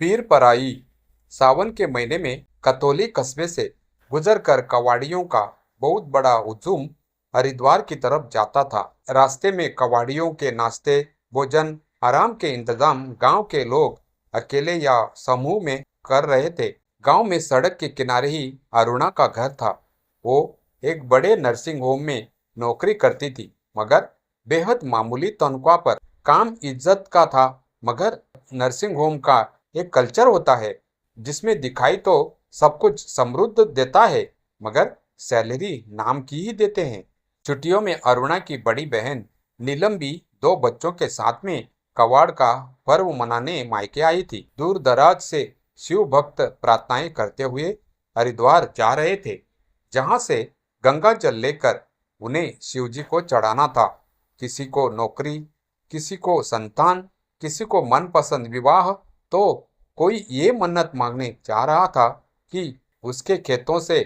पीर पराई। सावन के महीने में कतौली कस्बे से गुजरकर कवाड़ियों का बहुत बड़ा हुजूम हरिद्वार की तरफ जाता था। रास्ते में कवाड़ियों के नाश्ते, भोजन, आराम के इंतजाम गांव के लोग अकेले या समूह में कर रहे थे। गांव में सड़क के किनारे ही अरुणा का घर था। वो एक बड़े नर्सिंग होम में नौकरी करती थी, मगर बेहद मामूली तनख्वाह पर। काम इज्जत का था, मगर नर्सिंग होम का एक कल्चर होता है जिसमें दिखाई तो सब कुछ समृद्ध देता है, मगर सैलरी नाम की ही देते हैं। छुट्टियों में अरुणा की बड़ी बहन नीलम भी दो बच्चों के साथ में कवाड़ का पर्व मनाने मायके आई थी। दूर दराज से शिव भक्त प्रार्थनाएं करते हुए हरिद्वार जा रहे थे, जहां से गंगा जल लेकर उन्हें शिवजी को चढ़ाना था। किसी को नौकरी, किसी को संतान, किसी को मनपसंद विवाह, तो कोई ये मन्नत मांगने जा रहा था कि उसके खेतों से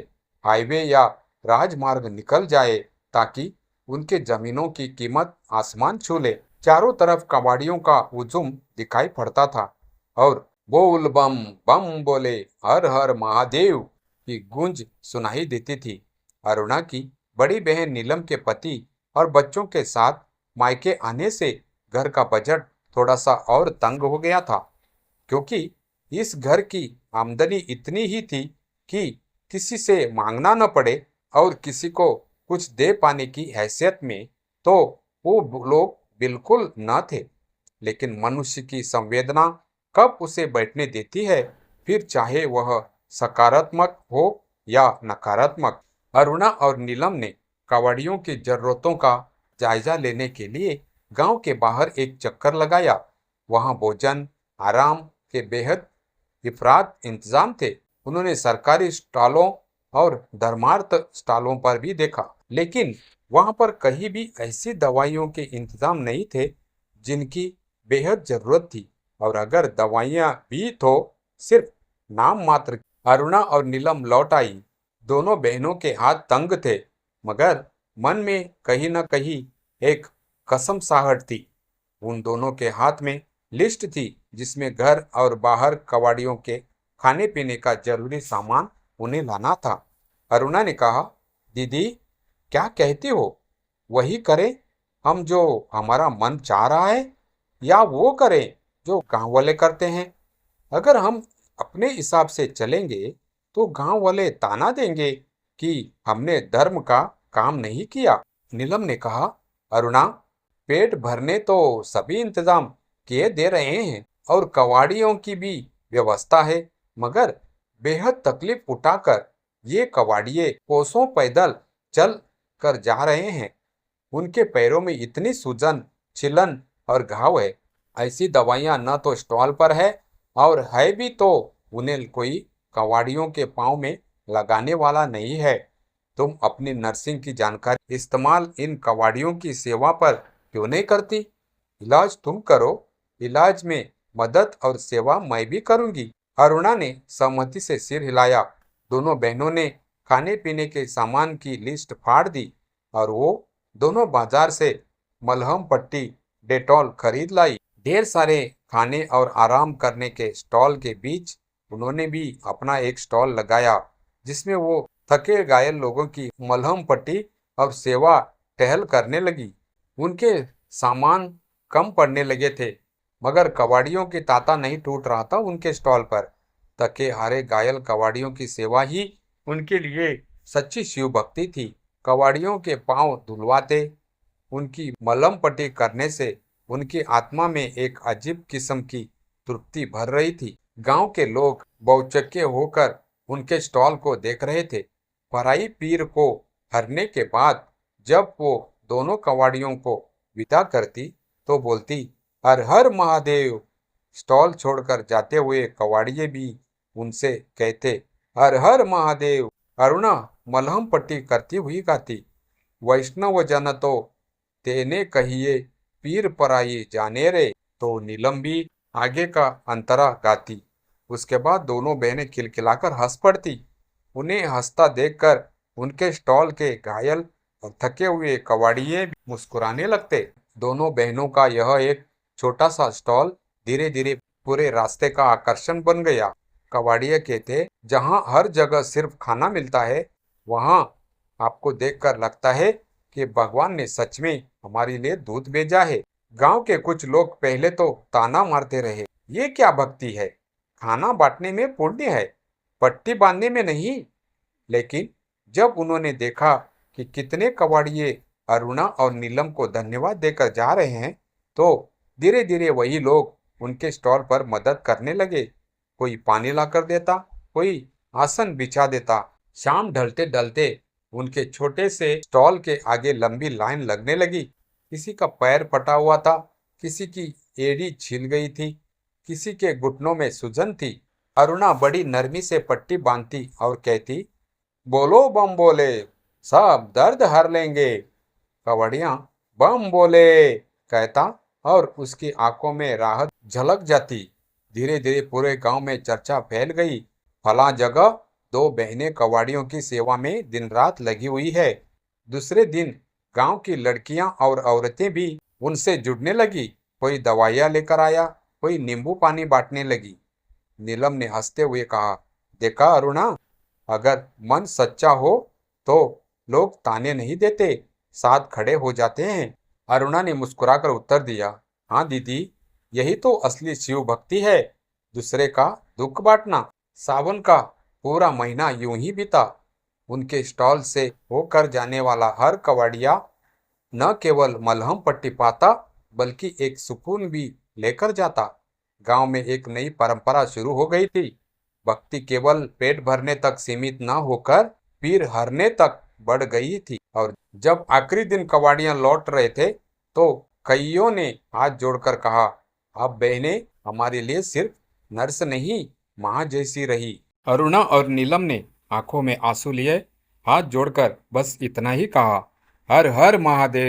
हाईवे या राजमार्ग निकल जाए, ताकि उनके जमीनों की कीमत आसमान छू ले। चारों तरफ कबाड़ियों का हुजूम दिखाई पड़ता था और बोल बम बम बोले हर हर महादेव की गूंज सुनाई देती थी। अरुणा की बड़ी बहन नीलम के पति और बच्चों के साथ मायके आने से घर का बजट थोड़ा सा और तंग हो गया था, क्योंकि इस घर की आमदनी इतनी ही थी कि किसी से मांगना न पड़े और किसी को कुछ दे पाने की हैसियत में तो वो लोग बिल्कुल न थे। लेकिन मनुष्य की संवेदना कब उसे बैठने देती है, फिर चाहे वह सकारात्मक हो या नकारात्मक। अरुणा और नीलम ने कावड़ियों की जरूरतों का जायजा लेने के लिए गांव के बाहर एक चक्कर लगाया। वहां भोजन, आराम के बेहद इफरात इंतजाम थे। उन्होंने सरकारी स्टॉलों और धर्मार्थ स्टॉलों पर भी देखा, लेकिन वहां पर कहीं भी ऐसी दवाइयों के इंतजाम नहीं थे जिनकी बेहद जरूरत थी, और अगर दवाइयां भी तो सिर्फ नाम मात्र। अरुणा और नीलम लौट आई। दोनों बहनों के हाथ तंग थे, मगर मन में कहीं न कहीं एक कसम साहट थी। उन दोनों के हाथ में लिस्ट थी जिसमें घर और बाहर कबाड़ियों के खाने पीने का जरूरी सामान उन्हें लाना था। अरुणा ने कहा, दीदी क्या कहती हो, वही करें हम जो हमारा मन चाह रहा है, या वो करें जो गांव वाले करते हैं? अगर हम अपने हिसाब से चलेंगे तो गांव वाले ताना देंगे कि हमने धर्म का काम नहीं किया। नीलम ने कहा, अरुणा पेट भरने तो सभी इंतजाम किए दे रहे हैं और कवाड़ियों की भी व्यवस्था है, मगर बेहद तकलीफ उठाकर ये कवाड़िए कोसों पैदल चल कर जा रहे हैं। उनके पैरों में इतनी सूजन, छिलन और घाव है। ऐसी दवाइयां न तो स्टॉल पर है, और है भी तो उन्हें कोई कवाड़ियों के पाँव में लगाने वाला नहीं है। तुम अपनी नर्सिंग की जानकारी इस्तेमाल इन कवाड़ियों की सेवा पर क्यों नहीं करती? इलाज तुम करो, इलाज में मदद और सेवा मैं भी करूंगी। अरुणा ने सहमति से सिर हिलाया। दोनों बहनों ने खाने पीने के सामान की लिस्ट फाड़ दी और वो दोनों बाजार से मलहम पट्टी, डेटॉल खरीद लाई। ढेर सारे खाने और आराम करने के स्टॉल के बीच उन्होंने भी अपना एक स्टॉल लगाया, जिसमें वो थके घायल लोगों की मलहम पट्टी और सेवा टहल करने लगी। उनके सामान कम पड़ने लगे थे, मगर कबाड़ियों की तांता नहीं टूट रहा था उनके स्टॉल पर। थके हारे घायल कबाड़ियों की सेवा ही उनके लिए सच्ची शिव भक्ति थी। कबाड़ियों के पांव धुलवाते, उनकी मलहम पट्टी करने से उनकी आत्मा में एक अजीब किस्म की तृप्ति भर रही थी। गांव के लोग बहुचक्के होकर उनके स्टॉल को देख रहे थे। पराई पीर को हरने के बाद जब वो दोनों कवाड़ियों को विदा करती तो बोलती, हर हर महादेव। स्टॉल छोड़कर जाते हुए कवाड़िए भी उनसे कहते, हर हर महादेव। अरुणा मलहम पट्टी करती हुई गाती, वैष्णव जन तो तेने कहिए पीर पराई जाने रे। तो नीलम भी आगे का अंतरा गाती। उसके बाद दोनों बहनें खिलखिलाकर हंस पड़ती। उन्हें हंसता देखकर उनके स्टॉल के घायल और थके हुए कबाड़िए भी मुस्कुराने लगते। दोनों बहनों का यह एक छोटा सा स्टॉल धीरे धीरे पूरे रास्ते का आकर्षण बन गया। कबाड़िया कहते, जहां हर जगह सिर्फ खाना मिलता है, वहां आपको देखकर लगता है कि भगवान ने सच में हमारे लिए दूध भेजा है। गांव के कुछ लोग पहले तो ताना मारते रहे, ये क्या भक्ति है, खाना बांटने में पुण्य है, पट्टी बांधने में नहीं। लेकिन जब उन्होंने देखा कि कितने कबाड़िए अरुणा और नीलम को धन्यवाद देकर जा रहे हैं, तो धीरे धीरे वही लोग उनके स्टॉल पर मदद करने लगे। कोई पानी लाकर देता, कोई आसन बिछा देता। शाम ढलते ढलते उनके छोटे से स्टॉल के आगे लंबी लाइन लगने लगी। किसी का पैर फटा हुआ था, किसी की एड़ी छिल गई थी, किसी के घुटनों में सूजन थी। अरुणा बड़ी नरमी से पट्टी बांधती और कहती, बोलो बम बोले, सब दर्द हर लेंगे। कवड़िया बम बोले कहता और उसकी आंखों में राहत झलक जाती। धीरे धीरे पूरे गांव में चर्चा फैल गई, फला जगह दो बहनें कबाड़ियों की सेवा में दिन रात लगी हुई है। दूसरे दिन गांव की लड़कियां और औरतें भी उनसे जुड़ने लगी। कोई दवाइयां लेकर आया, कोई नींबू पानी बांटने लगी। नीलम ने हंसते हुए कहा, देखा अरुणा, अगर मन सच्चा हो तो लोग ताने नहीं देते, साथ खड़े हो जाते हैं। अरुणा ने मुस्कुराकर उत्तर दिया, हाँ दीदी, यही तो असली शिव भक्ति है, दूसरे का दुख बांटना। सावन का पूरा महीना यूं ही बीता। उनके स्टॉल से होकर जाने वाला हर कबाड़िया न केवल मलहम पट्टी पाता, बल्कि एक सुकून भी लेकर जाता। गांव में एक नई परंपरा शुरू हो गई थी। भक्ति केवल पेट भरने तक सीमित न होकर पीर हरने तक बढ़ गई थी। और जब आखिरी दिन कबाड़ियां लौट रहे थे, तो कईयों ने हाथ जोड़कर कहा, अब बहनें हमारे लिए सिर्फ नर्स नहीं, माँ जैसी रही। अरुणा और नीलम ने आंखों में आंसू लिए हाथ जोड़कर बस इतना ही कहा, हर हर महादेव।